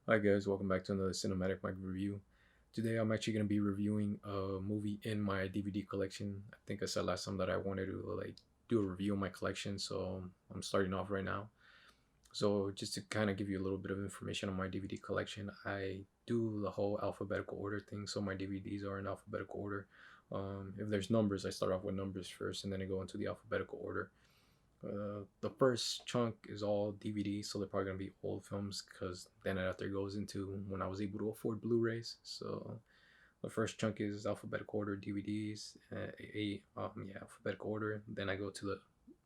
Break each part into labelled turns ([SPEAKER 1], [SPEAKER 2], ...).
[SPEAKER 1] Hi guys, welcome back to another cinematic mic review. Today I'm actually going to be reviewing a movie in my DVD collection. I think I said last time that I wanted to do a review of my collection, so I'm starting off right now. So just to kind of give you a little bit of information on my DVD collection, I do the whole alphabetical order thing, so my DVDs are in alphabetical order. If there's numbers, I start off with numbers first, and then I go into the alphabetical order. The first chunk is all DVD, so they're probably gonna be old films because then after it goes into when I was able to afford Blu-rays. So the first chunk is alphabetical order DVDs, alphabetical order. Then I go to the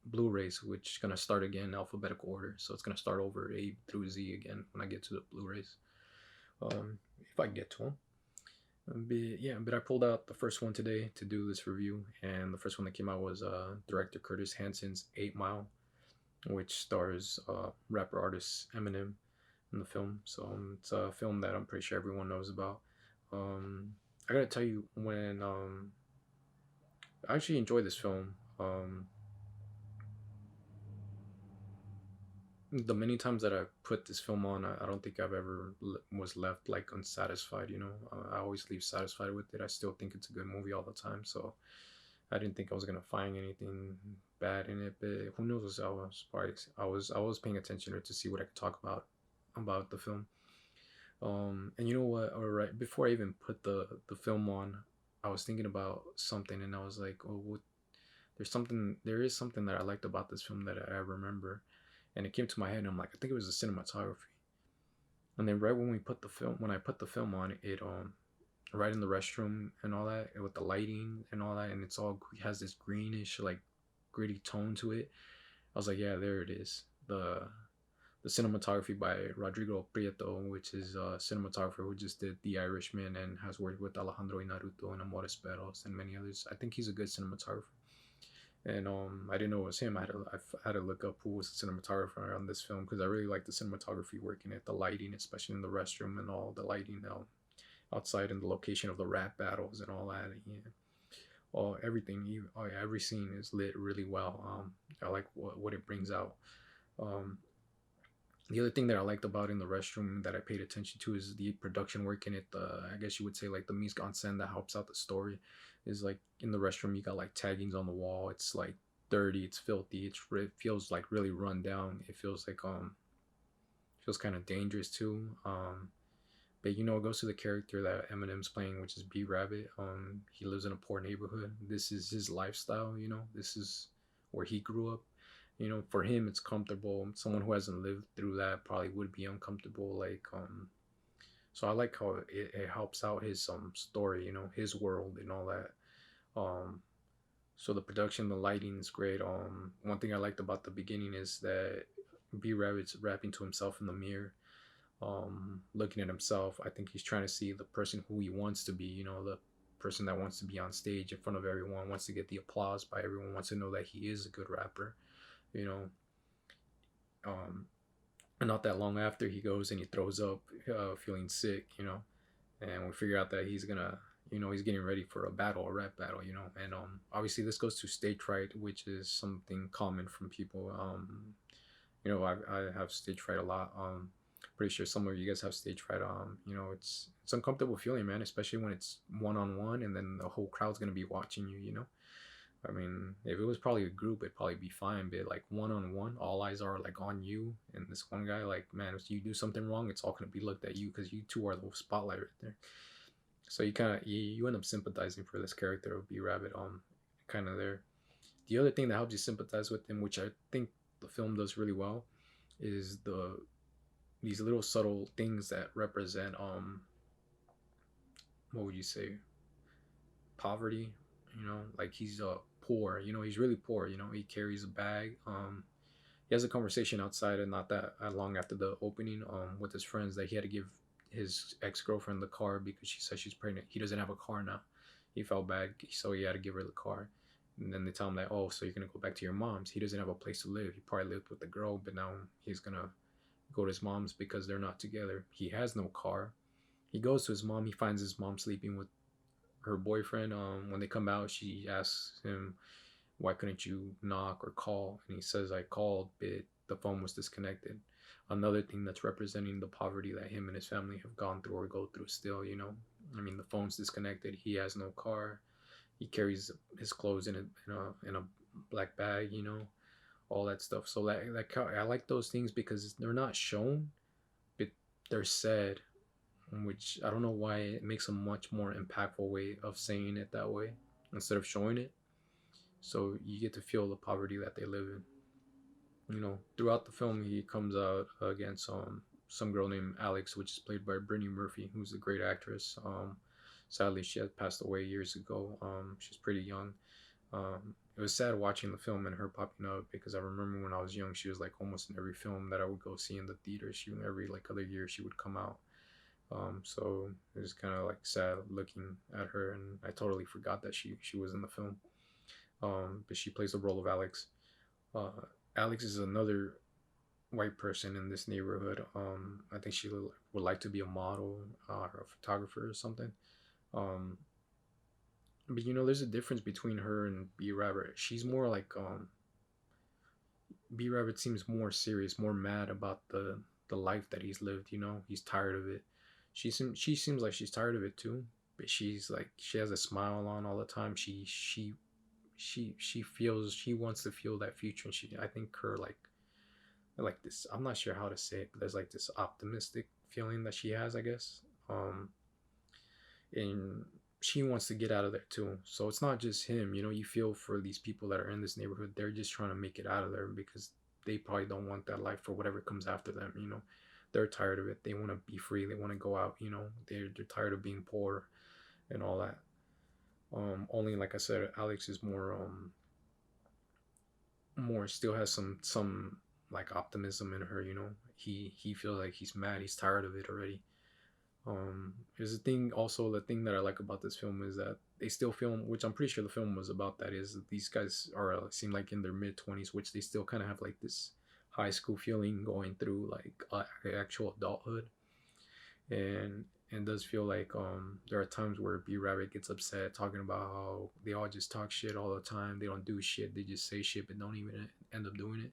[SPEAKER 1] Blu-rays, which is gonna start again alphabetical order. So it's gonna start over A through Z again when I get to the Blu-rays. If I get to them. But I pulled out the first one today to do this review, and the first one that came out was director Curtis Hanson's 8 Mile, which stars rapper artist Eminem in the film. So it's a film that I'm pretty sure everyone knows about. I gotta tell you, when I actually enjoy this film. The many times that I put this film on, I don't think I've ever was left like unsatisfied. I always leave satisfied with it. I still think it's a good movie all the time. So I didn't think I was gonna find anything bad in it, but who knows? I was paying attention to see what I could talk about the film. And you know what? All right, before I even put the film on, I was thinking about something, and I was like, oh, there is something that I liked about this film that I remember, and it came to my head, and I'm like, I think it was the cinematography. And then right when I put the film on, it right in the restroom and all that, with the lighting and all that, and it has this greenish like gritty tone to it. I was like, yeah, there it is. The cinematography by Rodrigo Prieto, which is a cinematographer who just did The Irishman and has worked with Alejandro Inarritu and Amores Perros and many others. I think he's a good cinematographer. And I didn't know it was him. I had to look up who was the cinematographer on this film because I really like the cinematography work in it, the lighting, especially in the restroom and all the lighting outside and the location of the rap battles and all that. Yeah, everything, every scene is lit really well. I like what it brings out. Um, the other thing that I liked about in the restroom that I paid attention to is the production work in it. I guess you would say like the mise en scène that helps out the story is like in the restroom you got like taggings on the wall. It's like dirty, it's filthy, it feels like really run down. It feels kind of dangerous too. But it goes to the character that Eminem's playing, which is B Rabbit. He lives in a poor neighborhood. This is his lifestyle. This is where he grew up. For him, it's comfortable. Someone who hasn't lived through that probably would be uncomfortable. So I like how it helps out his story. His world and all that. Um, so the production, the lighting is great. One thing I liked about the beginning is that B Rabbit's rapping to himself in the mirror, looking at himself. I think he's trying to see the person who he wants to be, the person that wants to be on stage in front of everyone, wants to get the applause by everyone, wants to know that he is a good rapper, you know. And not that long after, he goes and he throws up, feeling sick, and we figure out that he's getting ready for a rap battle, and obviously this goes to stage fright, which is something common from people. I have stage fright a lot. Pretty sure some of you guys have stage fright. It's uncomfortable feeling, man, especially when it's one on one and then the whole crowd's gonna be watching you. I mean, if it was probably a group, it'd probably be fine. But like one on one, all eyes are like on you and this one guy. Like, man, if you do something wrong, it's all gonna be looked at you because you two are the spotlight right there. So you end up sympathizing for this character of B Rabbit. Kind of there. The other thing that helps you sympathize with him, which I think the film does really well, is these little subtle things that represent what would you say, poverty. Like he's poor. He's really poor. He carries a bag. He has a conversation outside, and not that long after the opening, with his friends, that he had to give his ex-girlfriend the car because she said she's pregnant. He doesn't have a car now. He felt bad, so he had to give her the car. And then they tell him that, oh, so you're gonna go back to your mom's. He doesn't have a place to live. He probably lived with the girl, but now he's gonna go to his mom's because they're not together. He has no car. He goes to his mom. He finds his mom sleeping with her boyfriend. When they come out, she asks him, "Why couldn't you knock or call?" And he says, "I called, but the phone was disconnected." another thing that's representing the poverty that him and his family have gone through or go through still. I mean, the phone's disconnected. He has no car. He carries his clothes in a black bag. All that stuff. So I like those things because they're not shown, but they're said, which I don't know why it makes a much more impactful way of saying it that way instead of showing it. So you get to feel the poverty that they live in. Throughout the film, he comes out against some girl named Alex, which is played by Brittany Murphy, who's a great actress. Sadly, she had passed away years ago. She's pretty young. It was sad watching the film and her popping up because I remember when I was young, she was like almost in every film that I would go see in the theater. She every like other year she would come out. So it was kind of like sad looking at her, and I totally forgot that she was in the film. But she plays the role of Alex. Uh, Alex is another white person in this neighborhood. I think she would like to be a model or a photographer or something. Um, but there's a difference between her and B Rabbit. She's more like B Rabbit seems more serious, more mad about the life that he's lived. He's tired of it. She seems like she's tired of it too. But she's like she has a smile on all the time. She feels she wants to feel that future, and I think her like this. I'm not sure how to say it, but there's like this optimistic feeling that she has, I guess. And she wants to get out of there too. So it's not just him. You feel for these people that are in this neighborhood. They're just trying to make it out of there because they probably don't want that life for whatever comes after them. They're tired of it. They want to be free. They want to go out. They're tired of being poor and all that. Only like I said, Alex is more still has some like optimism in her. He feels like he's mad. He's tired of it already. There's a thing also, the thing that I like about this film is that they still film, which I'm pretty sure the film was about, that is these guys are seem like in their mid-20s, which they still kind of have like this high school feeling going through like actual adulthood. And it does feel like there are times where B Rabbit gets upset talking about how they all just talk shit all the time. They don't do shit. They just say shit but don't even end up doing it,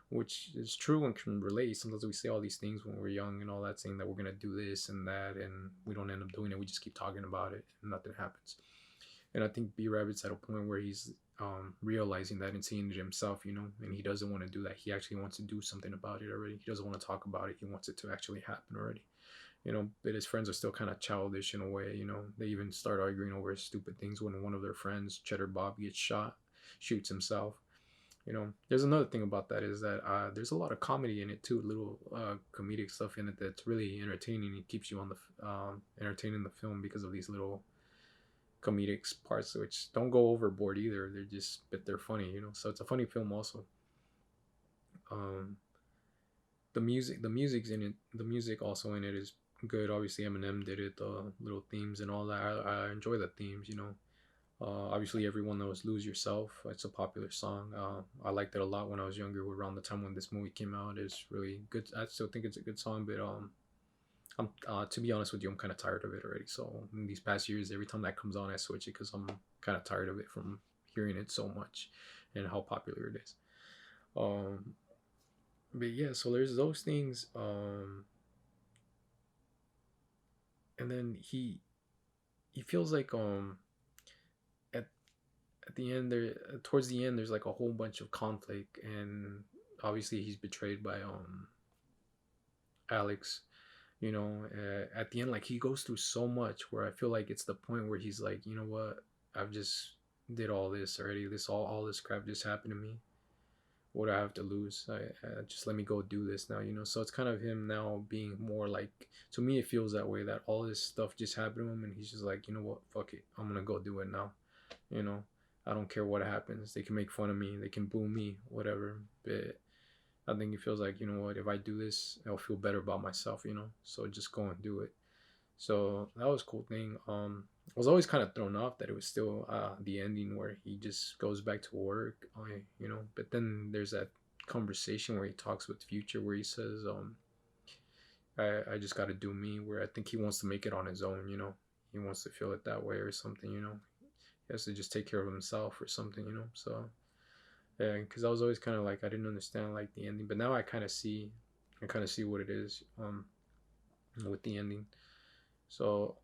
[SPEAKER 1] which is true and can relate. Sometimes we say all these things when we're young and all that, saying that we're gonna do this and that, and we don't end up doing it. We just keep talking about it and nothing happens. And I think B Rabbit's at a point where he's realizing that and seeing it himself, and he doesn't want to do that. He actually wants to do something about it already. He doesn't want to talk about it. He wants it to actually happen already. But his friends are still kind of childish in a way. They even start arguing over stupid things when one of their friends, Cheddar Bob, gets shoots himself. There's another thing about that is that there's a lot of comedy in it too, little comedic stuff in it that's really entertaining. It keeps you on the entertaining the film because of these little comedic parts, which don't go overboard either. But they're funny. So it's a funny film also. Um, the music also in it is good. Obviously, Eminem did it. The little themes and all that. I enjoy the themes. Obviously, everyone knows "Lose Yourself." It's a popular song. I liked it a lot when I was younger. Around the time when this movie came out, it's really good. I still think it's a good song, but I'm to be honest with you, I'm kind of tired of it already. So in these past years, every time that comes on, I switch it because I'm kind of tired of it from hearing it so much and how popular it is. Um, but yeah, so there's those things. And then he feels like at at the end there towards the end there's like a whole bunch of conflict, and obviously he's betrayed by Alex. At the end, like he goes through so much where I feel like it's the point where he's like, you know what, I've just did all this already. All this crap just happened to me. What do I have to lose? I just let me go do this now. So it's kind of him now being more like, to me it feels that way, that all this stuff just happened to him and he's just like, you know what, fuck it, I'm gonna go do it now. you know I don't care what happens. They can make fun of me, they can boo me, whatever, but I think it feels like, you know what, if I do this, I'll feel better about myself. So just go and do it. So that was a cool thing. I was always kind of thrown off that it was still the ending where he just goes back to work. But then there's that conversation where he talks with Future, where he says, I just got to do me. Where I think he wants to make it on his own. He wants to feel it that way or something. He has to just take care of himself or something. So yeah, because I was always kind of like, I didn't understand like the ending, but now I kind of see and kind of see what it is with the ending. So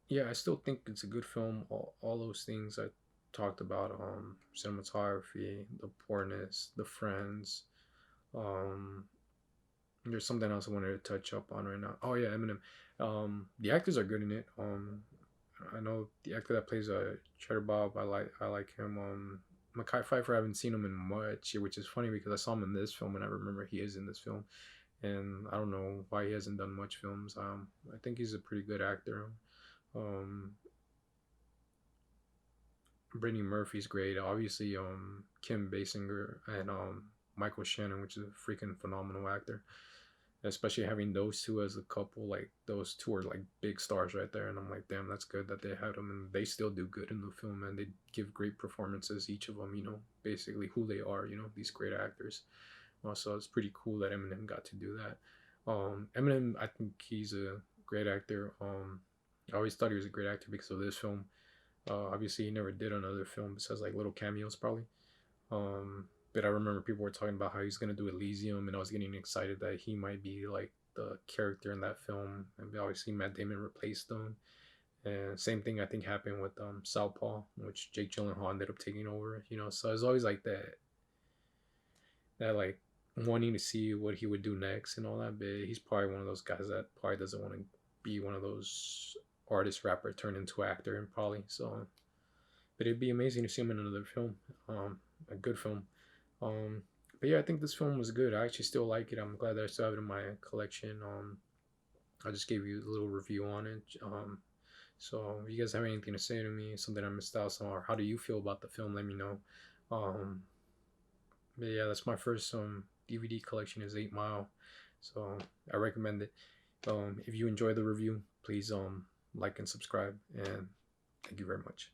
[SPEAKER 1] yeah, I still think it's a good film. All those things I talked about, cinematography, the poorness, the friends. Um, there's something else I wanted to touch up on right now. Oh yeah, Eminem. The actors are good in it. I know the actor that plays Cheddar Bob. I like him. Mackay Pfeiffer. I haven't seen him in much, which is funny because I saw him in this film and I remember he is in this film, and I don't know why he hasn't done much films. I think he's a pretty good actor. Um, Brittany Murphy's great. Obviously, Kim Basinger and Michael Shannon, which is a freaking phenomenal actor. Especially having those two as a couple, like those two are like big stars right there. And I'm like, damn, that's good that they had them, and they still do good in the film, and they give great performances, each of them. Basically who they are. These great actors. So it's pretty cool that Eminem got to do that. Eminem, I think he's a great actor. I always thought he was a great actor because of this film. Obviously, he never did another film besides like little cameos, probably. But I remember people were talking about how he's gonna do Elysium, and I was getting excited that he might be like the character in that film. And obviously, Matt Damon replaced him. And same thing I think happened with Southpaw, which Jake Gyllenhaal ended up taking over. So it's always like that like wanting to see what he would do next and all that. But he's probably one of those guys that probably doesn't want to be one of those artist rapper turned into actor, and probably so. But it'd be amazing to see him in another film, a good film. But yeah, I think this film was good. I actually still like it. I'm glad that I still have it in my collection. I just gave you a little review on it. So if you guys have anything to say to me, something I missed out on, or how do you feel about the film, let me know. Um, but yeah, that's my first DVD collection is 8 Mile, so I recommend it. If you enjoy the review, please like and subscribe, and thank you very much.